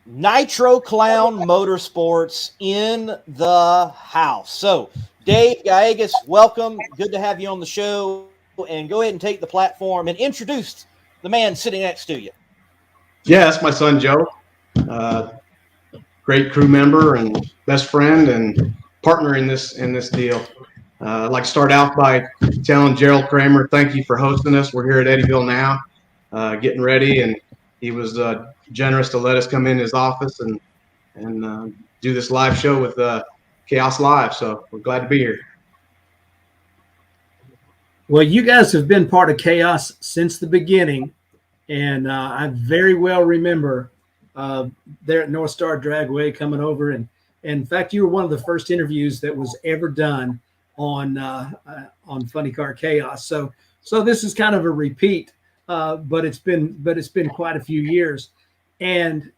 Nitro Clown Motorsports in the house. So, Dave Gallegos, welcome. Good to have you on the show. And go ahead and take the platform and introduce the man sitting next to you. Yeah, that's my son Joe. Uh, Great crew member and best friend and partner in this deal. I'd like to start out by telling Gerald Kramer, thank you for hosting us. We're here at Eddyville now, getting ready, and he was generous to let us come in his office and do this live show with Chaos Live. So we're glad to be here. Well, you guys have been part of Chaos since the beginning, and I very well remember there at North Star Dragway coming over, and in fact, you were one of the first interviews that was ever done on Funny Car Chaos. So this is kind of a repeat, but it's been quite a few years, and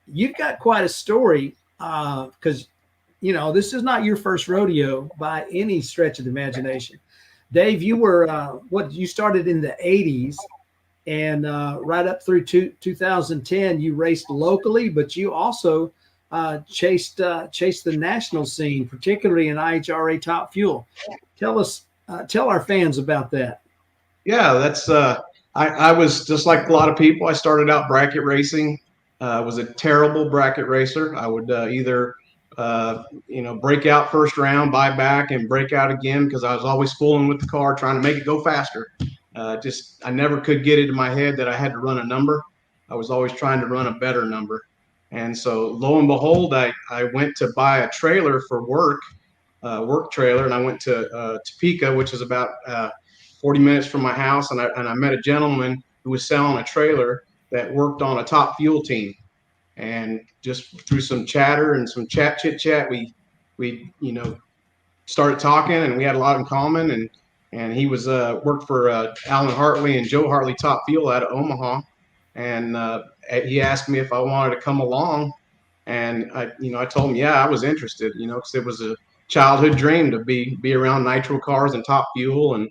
you've got quite a story because this is not your first rodeo by any stretch of the imagination. Dave, you were you started in the 80s, and right up through 2010, you raced locally, but you also chased the national scene, particularly in IHRA Top Fuel. Tell our fans about that. Yeah, that's I was just like a lot of people. I started out bracket racing. Was a terrible bracket racer. I would either break out first round, buy back, and break out again because I was always fooling with the car, trying to make it go faster. I never could get it in my head that I had to run a number. I was always trying to run a better number. And so lo and behold, I went to buy a trailer for work trailer, and I went to Topeka, which is about 40 minutes from my house, and I met a gentleman who was selling a trailer that worked on a Top Fuel team. And just through some chatter and some chit chat, we started talking, and we had a lot in common. And he was worked for Alan Hartley and Joe Hartley Top Fuel out of Omaha, and he asked me if I wanted to come along, and I told him I was interested, because it was a childhood dream to be around nitro cars and Top Fuel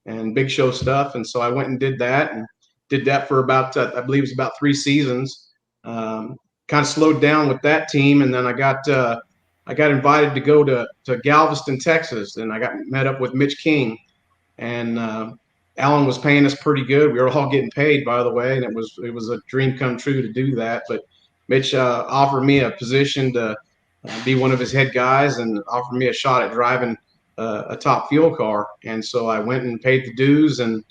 and big show stuff. And so I went and did that for about I believe it was about 3 seasons. Kind of slowed down with that team, and then I got invited to go to Galveston, Texas, and I got met up with Mitch King, and Alan was paying us pretty good. We were all getting paid, by the way, and it was a dream come true to do that. But Mitch offered me a position to be one of his head guys and offered me a shot at driving a Top Fuel car, and so I went and paid the dues and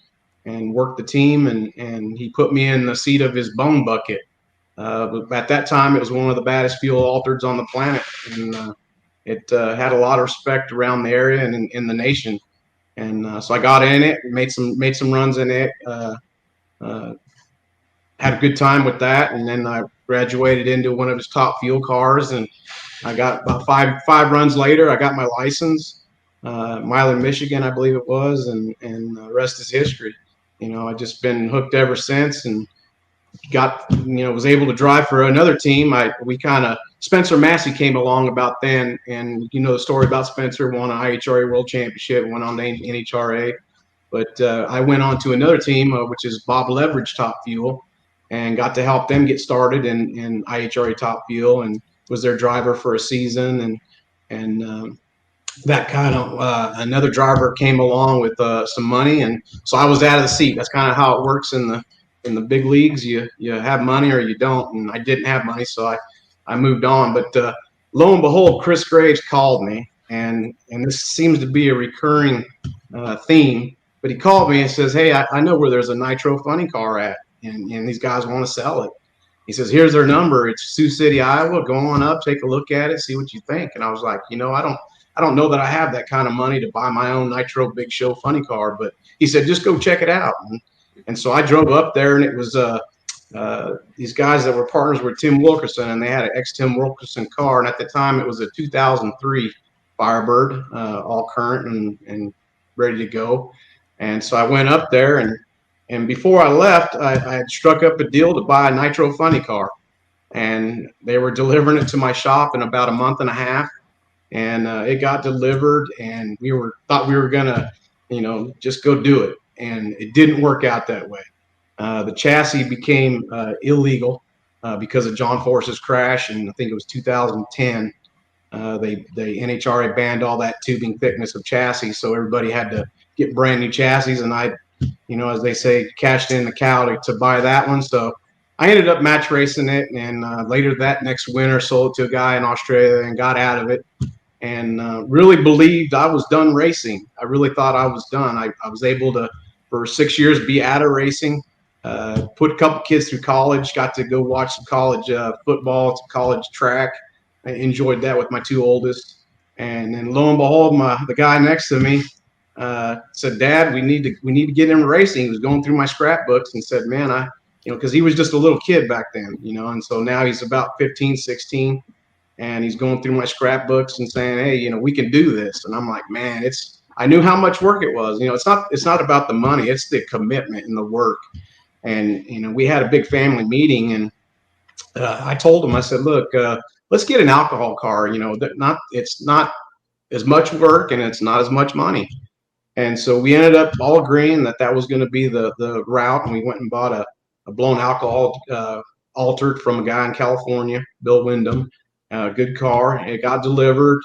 worked the team, and he put me in the seat of his bone bucket. At that time, it was one of the baddest fuel altereds on the planet, and it had a lot of respect around the area and in the nation. And so I got in it, made some runs in it, had a good time with that, and then I graduated into one of his Top Fuel cars, and I got about five runs later, I got my license, Milan, Michigan, I believe it was, and the rest is history. I've just been hooked ever since, and was able to drive for another team. Spencer Massey came along about then, and the story about Spencer, won an IHRA World Championship, went on to NHRA. But I went on to another team, which is Bob Leverage Top Fuel, and got to help them get started in IHRA Top Fuel, and was their driver for a season. And that kind of another driver came along with some money, and so I was out of the seat. That's kind of how it works in the big leagues. You have money or you don't, and I didn't have money, so I moved on. But lo and behold, Chris Graves called me, and this seems to be a recurring theme. But he called me and says, "Hey, I know where there's a Nitro Funny car at, and these guys want to sell it." He says, "Here's their number. It's Sioux City, Iowa. Go on up, take a look at it, see what you think." And I was like, I don't know that I have that kind of money to buy my own Nitro Big Show Funny car. But he said, just go check it out. And so I drove up there, and it was these guys that were partners with Tim Wilkerson, and they had an ex-Tim Wilkerson car. And at the time, it was a 2003 Firebird, all current and ready to go. And so I went up there, and before I left, I had struck up a deal to buy a Nitro Funny car. And they were delivering it to my shop in about a month and a half. And it got delivered, and thought we were gonna, just go do it, and it didn't work out that way. The chassis became illegal, because of John Force's crash, and I think it was 2010. The NHRA banned all that tubing thickness of chassis, so everybody had to get brand new chassis. And I, as they say, cashed in the cow to buy that one. So I ended up match racing it, and later that next winter sold it to a guy in Australia and got out of it. And really believed I was done racing. I really thought I was done. I was able to, for 6 years, be out of racing. Put a couple kids through college. Got to go watch some college football, some college track. I enjoyed that with my two oldest. And then lo and behold, the guy next to me said, "Dad, we need to get him racing." He was going through my scrapbooks and said, "Man, because he was just a little kid back then, and so now he's about 15, 16, and he's going through my scrapbooks and saying, 'Hey, we can do this.'" And I'm like, "Man, I knew how much work it was. It's not about the money, it's the commitment and the work." And we had a big family meeting, and I told him, I said, "Look, let's get an alcohol car. It's not as much work and it's not as much money." And so we ended up all agreeing that was going to be the route, and we went and bought a blown alcohol altered from a guy in California, Bill Wyndham. Good car. It got delivered.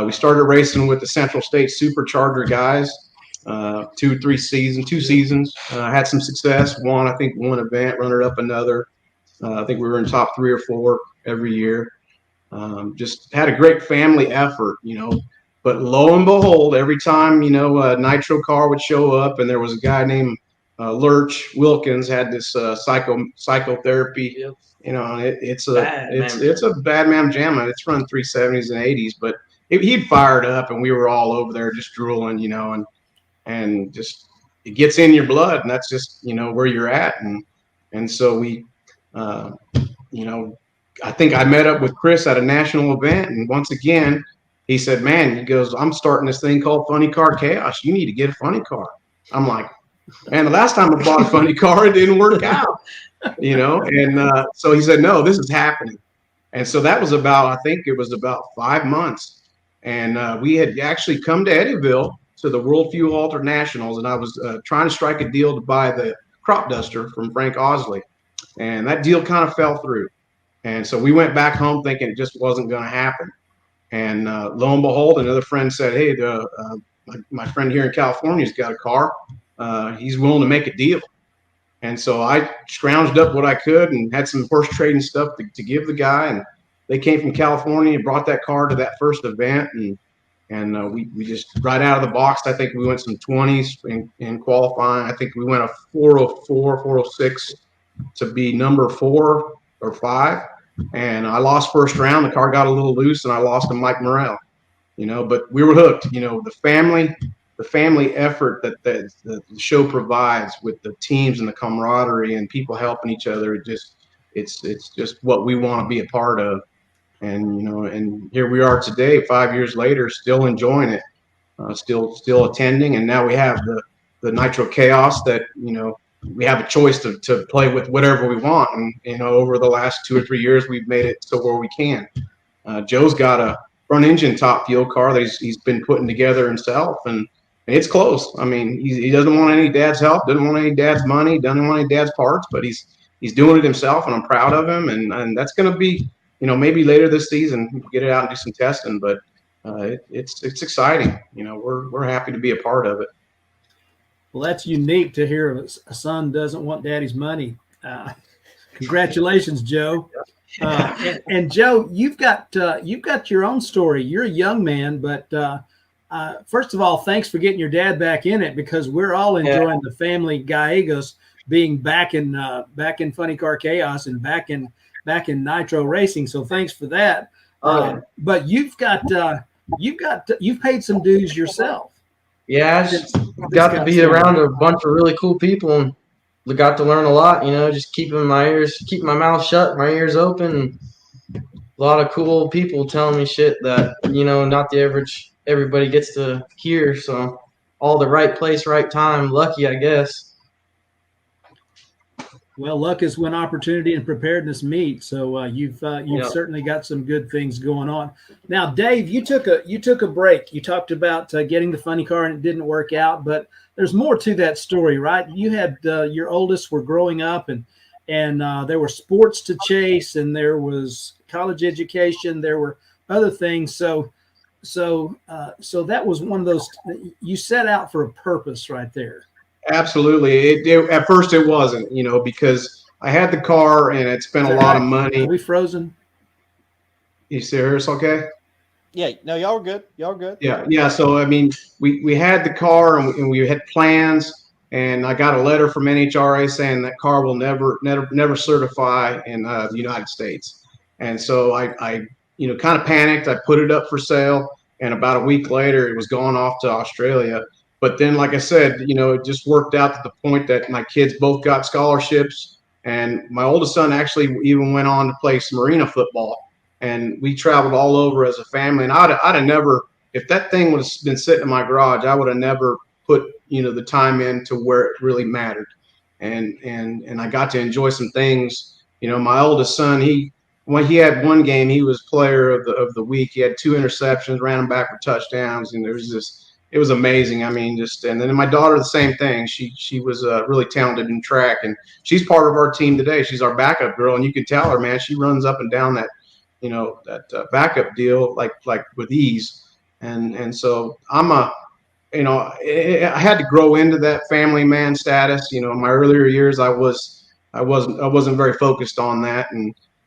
We started racing with the Central State Supercharger guys. 2 seasons. Had some success. Won, I think, one event, runner up another. I think we were in top 3 or 4 every year. Just had a great family effort, But lo and behold, every time, a Nitro car would show up, and there was a guy named Lurch Wilkins had this psychotherapy. Yep. It's a bad man jam. It's run 370s and 80s, but he'd fired up, and we were all over there just drooling, and just it gets in your blood, and that's just where you're at, and so we, I think I met up with Chris at a national event, and once again, he said, "Man," he goes, "I'm starting this thing called Funny Car Chaos. You need to get a funny car." I'm like, "Man, the last time I bought a funny car, it didn't work out." And so he said, "No, this is happening." And so that was I think it was about 5 months. And we had actually come to Eddyville to the World Fuel Alter Nationals, and I was trying to strike a deal to buy the crop duster from Frank Osley. And that deal kind of fell through. And so we went back home thinking it just wasn't going to happen. And lo and behold, another friend said, "Hey, my friend here in California's got a car. He's willing to make a deal." And so I scrounged up what I could and had some horse trading stuff to give the guy. And they came from California and brought that car to that first event. And we just right out of the box, I think we went some 20s in qualifying. I think we went a 404, 406 to be number 4 or 5. And I lost first round. The car got a little loose, and I lost to Mike Morrell. But we were hooked. The family effort that the show provides with the teams and the camaraderie and people helping each other. It's just what we want to be a part of. And and here we are today, 5 years later, still enjoying it, still attending. And now we have the Nitro Chaos that we have a choice to play with whatever we want. And over the last 2 or 3 years, we've made it so where we can. Joe's got a front engine top fuel car that he's been putting together himself, and it's close. I mean, he doesn't want any dad's help, doesn't want any dad's money, doesn't want any dad's parts, but he's doing it himself, and I'm proud of him. And that's going to be, maybe later this season, we'll get it out and do some testing, but it's exciting. We're happy to be a part of it. Well, that's unique to hear a son doesn't want daddy's money. Congratulations, Joe. And Joe, you've got your own story. You're a young man, but first of all, thanks for getting your dad back in it, because we're all enjoying the family Gallegos being back in Funny Car Chaos and back in Nitro racing. So thanks for that. But you've paid some dues yourself. Yeah, I just got to be around a bunch of really cool people and got to learn a lot, just keeping my mouth shut, my ears open. A lot of cool people telling me shit that, not the average everybody gets to hear. So all the right place, right time, lucky, I guess. Well, luck is when opportunity and preparedness meet. So you've certainly got some good things going on. Now, Dave, you took a break. You talked about getting the funny car and it didn't work out, but there's more to that story, right? You had your oldest were growing up, and and there were sports to chase, and there was college education. There were other things. So that was one of those. You set out for a purpose right there. Absolutely. At first it wasn't, because I had the car and it spent a lot of money. Are we frozen? You see us okay? Yeah, no, y'all are good. Y'all are good. Yeah. So I mean, we had the car and we had plans, and I got a letter from NHRA saying that car will never certify in the United States. And so I kind of panicked. I put it up for sale, and about a week later, it was going off to Australia. But then, like I said, it just worked out to the point that my kids both got scholarships, and my oldest son actually even went on to play some arena football. And we traveled all over as a family. And I'd have never, if that thing would have been sitting in my garage, I would have never put, the time in to where it really mattered. And I got to enjoy some things. My oldest son, when he had one game, he was player of the week. He had 2 interceptions, ran them back for touchdowns. And it was amazing. I mean, and then my daughter, the same thing. She was really talented in track, and she's part of our team today. She's our backup girl. And you can tell her, man, she runs up and down that backup deal like with ease. And so I had to grow into that family man status. In my earlier years, I wasn't very focused on that.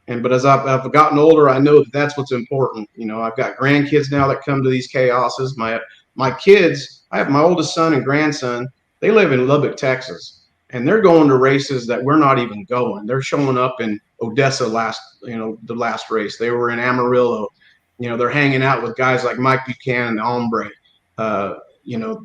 But as I've gotten older, I know that that's what's important. I've got grandkids now that come to these chaoses. My kids, I have my oldest son and grandson. They live in Lubbock, Texas, and they're going to races that we're not even going. They're showing up in Odessa the last race. They were in Amarillo. They're hanging out with guys like Mike Buchanan, the Hombre.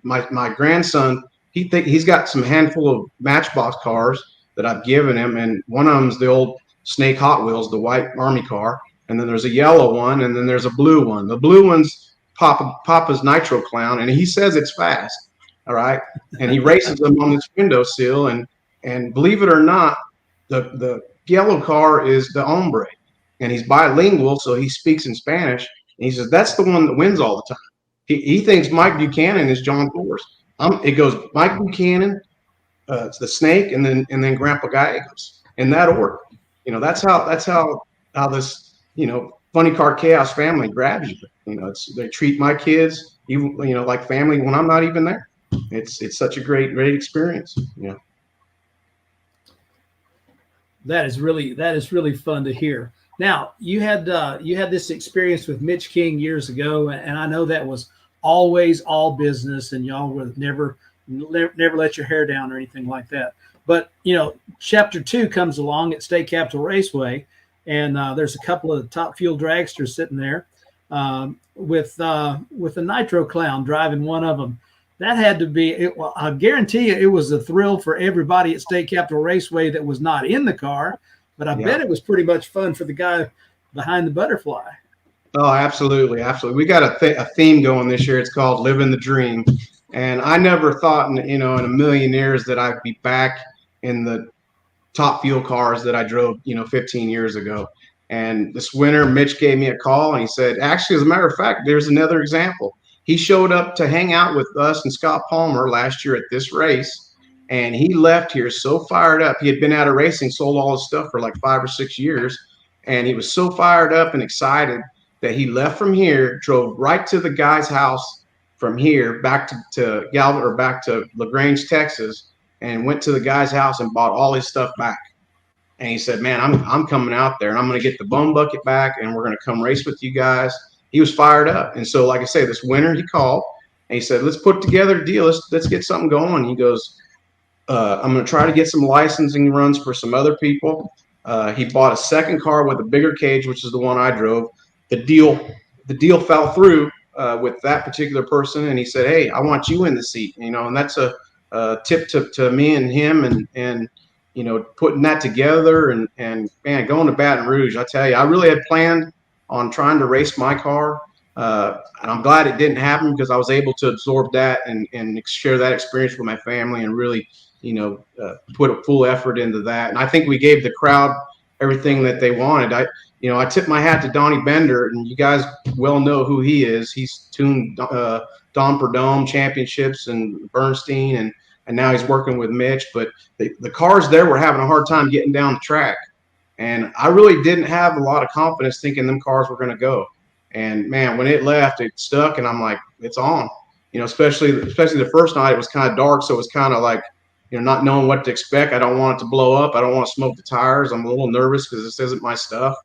My grandson, he's got some handful of Matchbox cars that I've given him, and one of them's the old Snake Hot Wheels, the white Army car, and then there's a yellow one, and then there's a blue one. The blue one's Papa's Nitro Clown, and he says it's fast. All right, and he races them on this windowsill, and believe it or not, the yellow car is the Hombre, and he's bilingual, so he speaks in Spanish. And he says that's the one that wins all the time. He thinks Mike Buchanan is John Force. It goes Mike Buchanan, it's the Snake, and then Grandpa Gallegos in that order. That's how this funny car chaos family grabs you. They treat my kids even like family when I'm not even there. It's such a great experience. That is really fun to hear. Now you had this experience with Mitch King years ago, and I know that was always all business, and y'all would never let your hair down or anything like that. But Chapter 2 comes along at State Capitol Raceway, and there's a couple of top fuel dragsters sitting there with a Nitro Clown driving one of them. That had to be, I guarantee you, it was a thrill for everybody at State Capitol Raceway that was not in the car. But I bet it was pretty much fun for the guy behind the butterfly. Oh, absolutely. We got a theme going this year. It's called Living the Dream. And I never thought in a million years that I'd be back in the top fuel cars that I drove, 15 years ago. And this winter, Mitch gave me a call and he said, actually, as a matter of fact, there's another example. He showed up to hang out with us and Scott Palmer last year at this race, and he left here so fired up. He had been out of racing, sold all his stuff for like 5 or 6 years, and he was so fired up and excited that he left from here, drove right to the guy's house from here back to Galvin or back to LaGrange, Texas, and went to the guy's house and bought all his stuff back. And he said, man, I'm coming out there and I'm going to get the bum bucket back and we're going to come race with you guys. He was fired up. And so, like I say, this winter he called and he said, let's put together a deal. Let's get something going. He goes, I'm going to try to get some licensing runs for some other people. He bought a second car with a bigger cage, which is the one I drove. The deal fell through with that particular person. And he said, hey, I want you in the seat, and that's a tip to me and him and putting that together and man, going to Baton Rouge. I tell you, I really had planned on trying to race my car. And I'm glad it didn't happen because I was able to absorb that and share that experience with my family and really, put a full effort into that. And I think we gave the crowd everything that they wanted. I tip my hat to Donnie Bender, and you guys well know who he is. He's tuned Dom per Dome championships and Bernstein. And and now he's working with Mitch. But the cars there were having a hard time getting down the track. And I really didn't have a lot of confidence thinking them cars were going to go. And man, when it left, it stuck, and I'm like, it's on. Especially the first night, it was kind of dark, so it was kind of like, not knowing what to expect. I don't want it to blow up. I don't want to smoke the tires. I'm a little nervous because this isn't my stuff,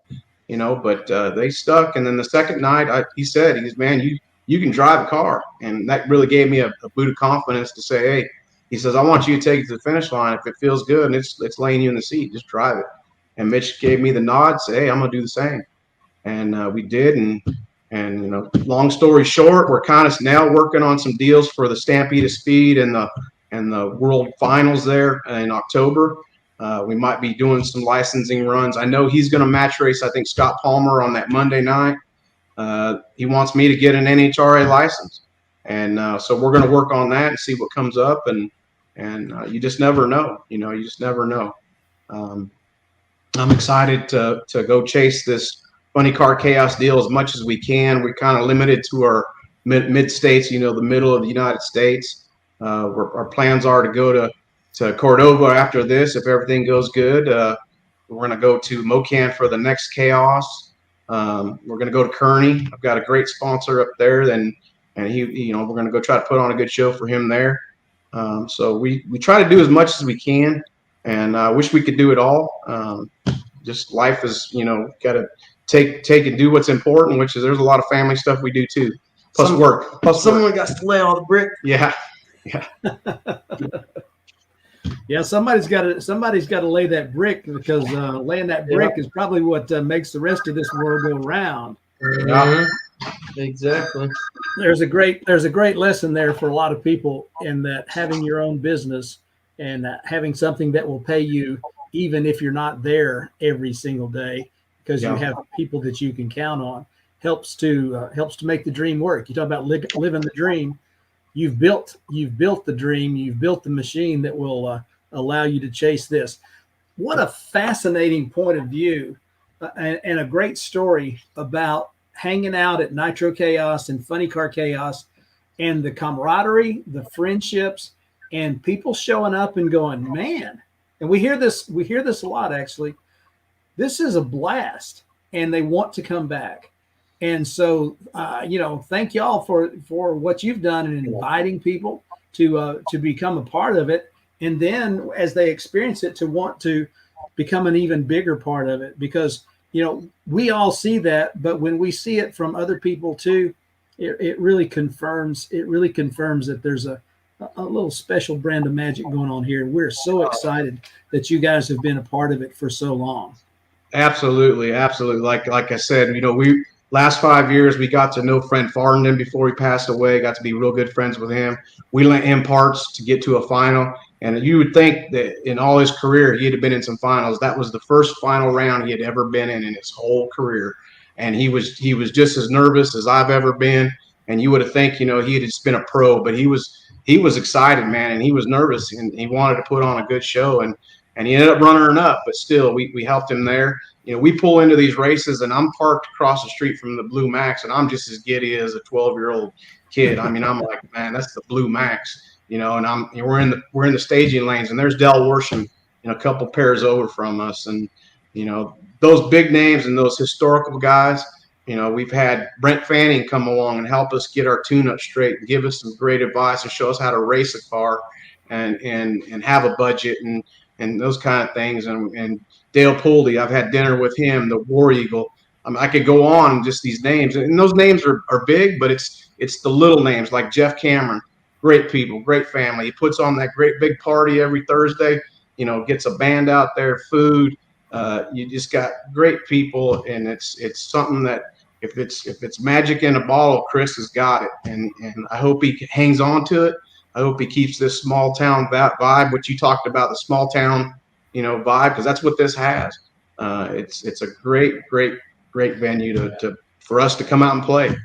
But they stuck. And then the second night, he said, man, you can drive a car, and that really gave me a boot of confidence to say, hey, he says, I want you to take it to the finish line. If it feels good and it's laying you in the seat, just drive it. And Mitch gave me the nod, say, hey, I'm gonna do the same. And we did. And long story short, we're kind of now working on some deals for the Stampede of Speed and the World Finals there in October. We might be doing some licensing runs. I know he's going to match race, I think, Scott Palmer on that Monday night. He wants me to get an NHRA license. And so we're going to work on that and see what comes up. And you just never know. You just never know. I'm excited to go chase this Funny Car Chaos deal as much as we can. We're kind of limited to our mid states, the middle of the United States. Our plans are to go to Cordova after this if everything goes good. We're going to go to Mocan for the next Chaos. We're going to go to Kearney. I've got a great sponsor up there, and he, we're going to go try to put on a good show for him there. So we try to do as much as we can, and I wish we could do it all. Just life is, got to take and do what's important, which is there's a lot of family stuff we do too. Plus work. Someone got to lay all the brick. Yeah. Yeah, somebody's got to lay that brick, because laying that brick is probably what makes the rest of this world go round. Yeah. Exactly. There's a great lesson there for a lot of people, in that having your own business and having something that will pay you even if you're not there every single day, because you have people that you can count on, helps to make the dream work. You talk about living the dream. You've built the dream. You've built the machine that will allow you to chase this. What a fascinating point of view, and a great story about hanging out at Nitro Chaos and Funny Car Chaos, and the camaraderie, the friendships, and people showing up and going, man. And we hear this a lot, actually. This is a blast, and they want to come back. And so, thank y'all for what you've done in inviting people to become a part of it. And then as they experience it, to want to become an even bigger part of it, because, we all see that, but when we see it from other people too, it really confirms that there's a little special brand of magic going on here. And we're so excited that you guys have been a part of it for so long. Absolutely. Like I said, we last 5 years, we got to know Fred Farndon before he passed away, got to be real good friends with him. We lent him parts to get to a final. And you would think that in all his career, he'd have been in some finals. That was the first final round he had ever been in his whole career. And he was just as nervous as I've ever been. And you would have think, he had just been a pro, but he was excited, man. And he was nervous, and he wanted to put on a good show. And he ended up running up, but still we helped him there. We pull into these races, and I'm parked across the street from the Blue Max, and I'm just as giddy as a 12-year-old kid. I mean, I'm like, man, that's the Blue Max, and we're in the staging lanes, and there's Del Worsham, a couple pairs over from us, and those big names and those historical guys. We've had Brent Fanning come along and help us get our tune-up straight, and give us some great advice, and show us how to race a car, and have a budget and those kind of things. And Dale Pooley, I've had dinner with him, the War Eagle. I could go on just these names, and those names are big, but it's the little names like Jeff Cameron, great people, great family. He puts on that great big party every Thursday, gets a band out there, food. You just got great people, and it's something that if it's magic in a bottle, Chris has got it, and I hope he hangs on to it. I hope he keeps this small town vibe, which you talked about, the small town, vibe, because that's what this has. It's a great venue for us to come out and play.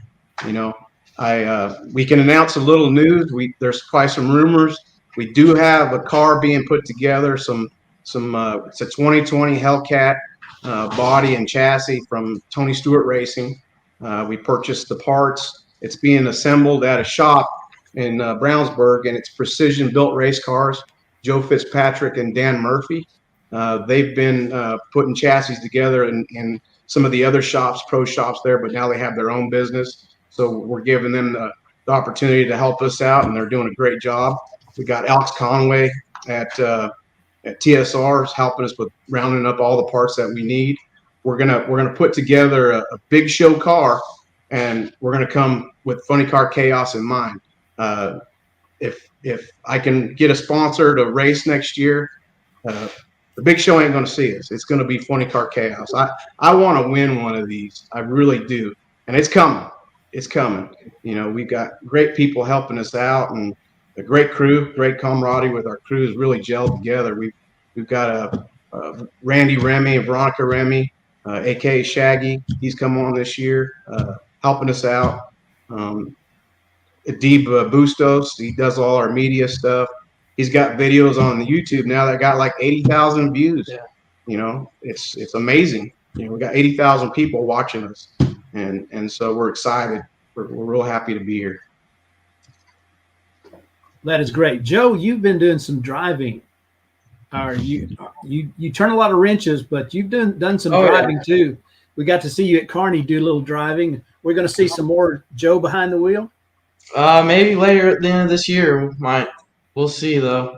We can announce a little news. There's probably some rumors. We do have a car being put together. It's a 2020 Hellcat body and chassis from Tony Stewart Racing. We purchased the parts. It's being assembled at a shop in Brownsburg, and it's precision built race cars. Joe Fitzpatrick and Dan Murphy. They've been putting chassis together in some of the other shops, pro shops there, but now they have their own business. So we're giving them the opportunity to help us out, and they're doing a great job. We got Alex Conway at TSR is helping us with rounding up all the parts that we need. We're gonna put together a big show car, and we're gonna come with Funny Car Chaos in mind. If I can get a sponsor to race next year, the big show ain't going to see us. It's going to be Funny Car Chaos. I want to win one of these. I really do. And it's coming. It's coming. You know, we've got great people helping us out, and a great crew, great camaraderie with our crew has really gelled together. We've got Randy Remy and Veronica Remy, a.k.a. Shaggy. He's come on this year, helping us out. Adib Bustos, he does all our media stuff. He's got videos on the YouTube now that got like 80,000 views. Yeah. You know, it's amazing. You know, we got 80,000 people watching us, and so we're excited. We're real happy to be here. That is great, Joe. You've been doing some driving. You turn a lot of wrenches, but you've done some driving too. We got to see you at Kearney do a little driving. We're going to see some more Joe behind the wheel. Maybe later at the end of this year, we'll see though.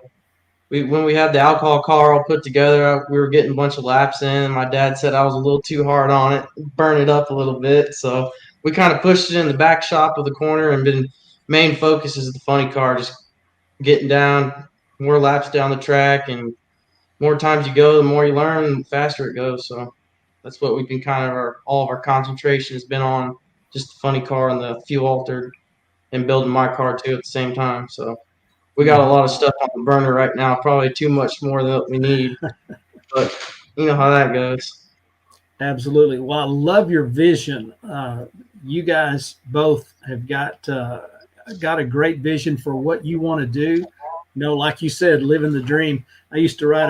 When we had the alcohol car all put together, we were getting a bunch of laps in. My dad said I was a little too hard on it, burn it up a little bit. So we kind of pushed it in the back shop of the corner, and main focus is the funny car, just getting down more laps down the track, and more times you go, the more you learn, the faster it goes. So that's what we've been all of our concentration has been on, just the funny car and the fuel altered, and building my car too at the same time. So we got a lot of stuff on the burner right now, probably too much more than what we need, but you know how that goes. Absolutely. Well, I love your vision. You guys both have got a great vision for what you want to do. You know, like you said, living the dream. I used to write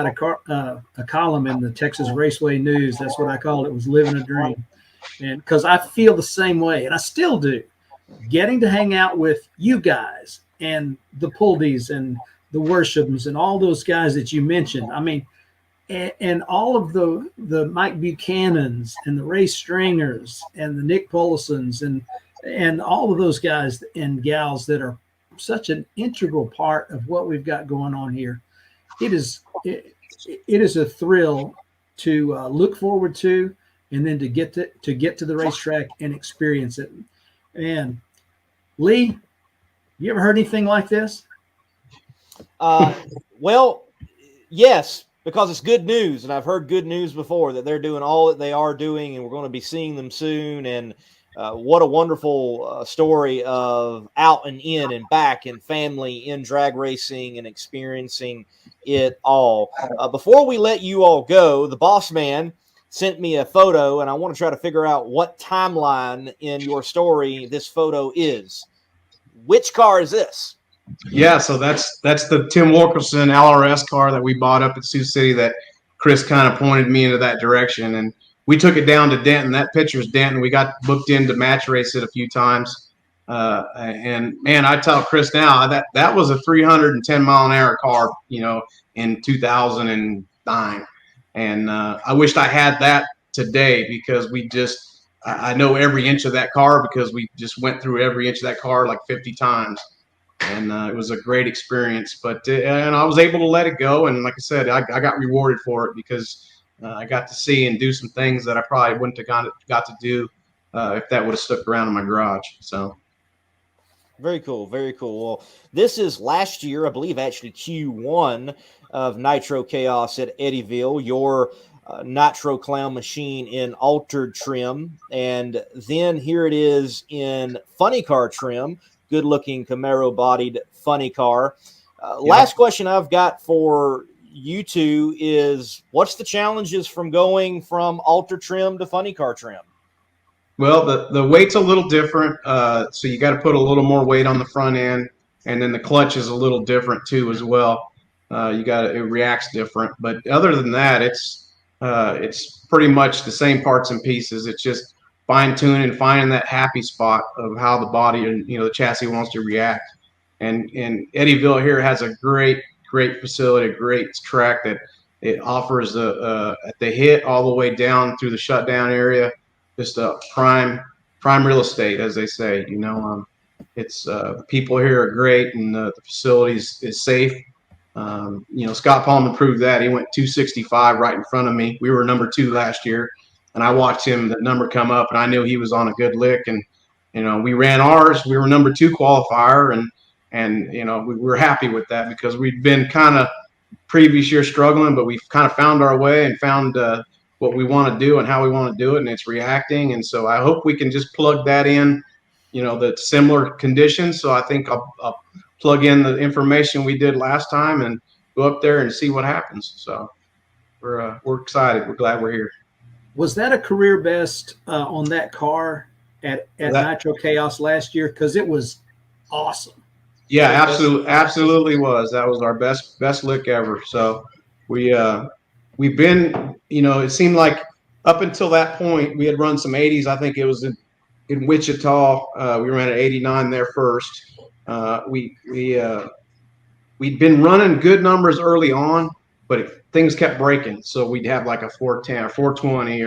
a column in the Texas Raceway News. That's what I called it, was living a dream. And because I feel the same way, and I still do. Getting to hang out with you guys and the Puldees and the Worships and all those guys that you mentioned. I mean, and all of the Mike Buchanans and the Ray Stringers and the Nick Polisons and all of those guys and gals that are such an integral part of what we've got going on here. It is a thrill to look forward to, and then to get to the racetrack and experience it. And Lee, you ever heard anything like this? Well, yes, because it's good news, and I've heard good news before that they're doing all that they are doing, and we're going to be seeing them soon. And what a wonderful story of out and in and back and family in drag racing and experiencing it all. Before we let you all go, the boss man sent me a photo, and I want to try to figure out what timeline in your story this photo is. Which car is this? Yeah, so that's the Tim Wilkerson LRS car that we bought up at Sioux City that Chris kind of pointed me into that direction. And we took it down to Denton. That picture's Denton. We got booked in to match race it a few times. And man, I tell Chris now that was a 310 mile an hour car, you know, in 2009. And I wished I had that today, because I know every inch of that car, because we just went through every inch of that car like 50 times. And it was a great experience, and I was able to let it go. And like I said, I got rewarded for it, because I got to see and do some things that I probably wouldn't have got to do if that would have stuck around in my garage. So. Very cool. Very cool. Well, this is last year, I believe, actually Q1 of Nitro Chaos at Eddyville, your Nitro Clown machine in altered trim. And then here it is in funny car trim, good looking Camaro bodied funny car. Last question I've got for you two is, what's the challenges from going from altered trim to funny car trim? Well, the weight's a little different, so you got to put a little more weight on the front end, and then the clutch is a little different too as well. It reacts different, but other than that, it's pretty much the same parts and pieces. It's just fine tuning and finding that happy spot of how the body and the chassis wants to react. And Eddyville here has a great facility, a great track that it offers at the hit all the way down through the shutdown area, just a prime real estate, as they say. It's people here are great, and the facility is safe. Scott Paulman proved that. He went 265 right in front of me. We were number 2 last year, and I watched the number come up, and I knew he was on a good lick. And we ran ours. We were number 2 qualifier, and we were happy with that because we'd been kind of previous year struggling, but we've kind of found our way and found what we want to do and how we want to do it, and it's reacting. And so I hope we can just plug that in, the similar conditions. So I think I'll plug in the information we did last time and go up there and see what happens. So we're excited. We're glad we're here. Was that a career best on that car at Nitro Chaos last year? Because it was awesome. Yeah, absolutely was. That was our best lick ever. So we've been, it seemed like up until that point we had run some 80s. I think it was in Wichita. We ran at 89 there first. We'd been running good numbers early on, but things kept breaking. So we'd have like a 410 or 420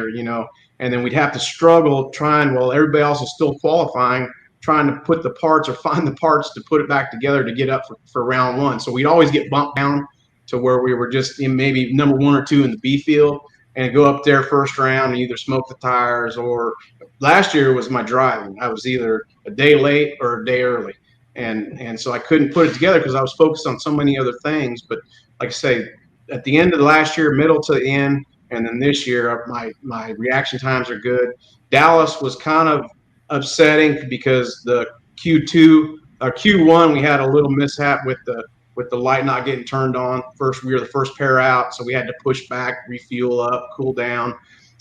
and then we'd have to struggle while everybody else is still qualifying, trying to put the parts or find the parts to put it back together to get up for round 1. So we'd always get bumped down to where we were just in maybe number 1 or 2 in the B field and go up there first round and either smoke the tires, or last year was my driving. I was either a day late or a day early. And so I couldn't put it together because I was focused on so many other things. But like I say, at the end of the last year, middle to the end, and then this year, my reaction times are good. Dallas was kind of upsetting because the Q1 we had a little mishap with the light not getting turned on. We were the first pair out, so we had to push back, refuel up, cool down,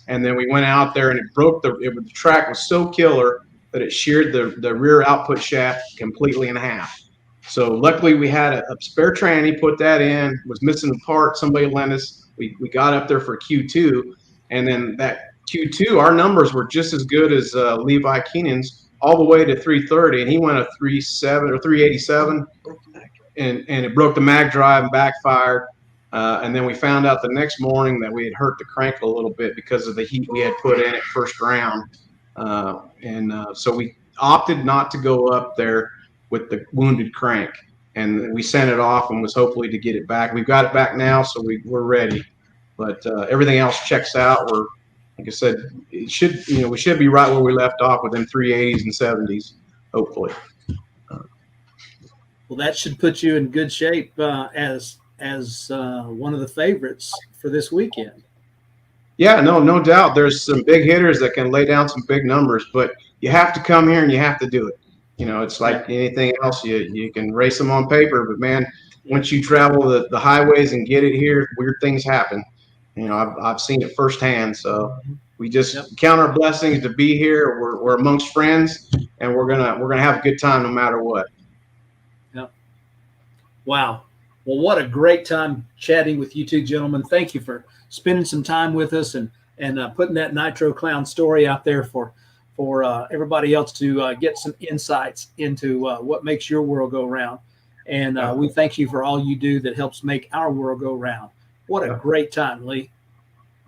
and then we went out there and it broke the track was so killer that it sheared the rear output shaft completely in half. So luckily we had a spare tranny, put that in, was missing the part, somebody lent us. We got up there for Q2, and then that Q2, our numbers were just as good as Levi Keenan's, all the way to 330, and he went a 37 or 387, and it broke the mag drive and backfired. And then we found out the next morning that we had hurt the crank a little bit because of the heat we had put in at first round. So we opted not to go up there with the wounded crank, and we sent it off and was hopefully to get it back. We've got it back now, so we're ready. But everything else checks out. We're, like I said, we should be right where we left off with them 380s and 70s, hopefully. Well, that should put you in good shape as one of the favorites for this weekend. Yeah, no doubt. There's some big hitters that can lay down some big numbers, but you have to come here and you have to do it. It's like anything else. You can race them on paper, but man, once you travel the highways and get it here, weird things happen. I've seen it firsthand. So we just count our blessings to be here. We're amongst friends, and we're gonna have a good time no matter what. Yeah. Wow. Well, what a great time chatting with you two gentlemen. Thank you for spending some time with us and putting that Nitro Clown story out there for everybody else to get some insights into what makes your world go round. And we thank you for all you do that helps make our world go round. What a great time, Lee.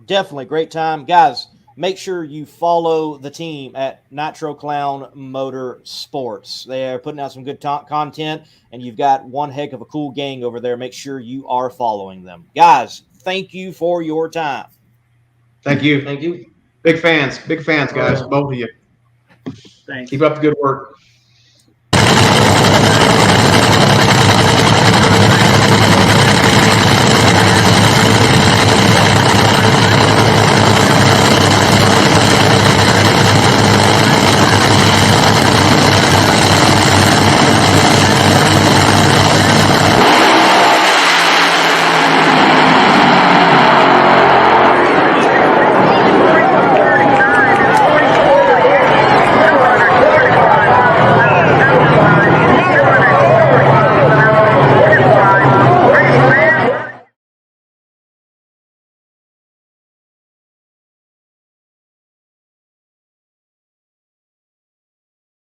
Definitely great time. Guys, make sure you follow the team at Nitro Clown Motorsports. They're putting out some good content, and you've got one heck of a cool gang over there. Make sure you are following them. Guys, thank you for your time. Thank you. Thank you. Big fans, guys, both of you. Thanks. Keep up the good work.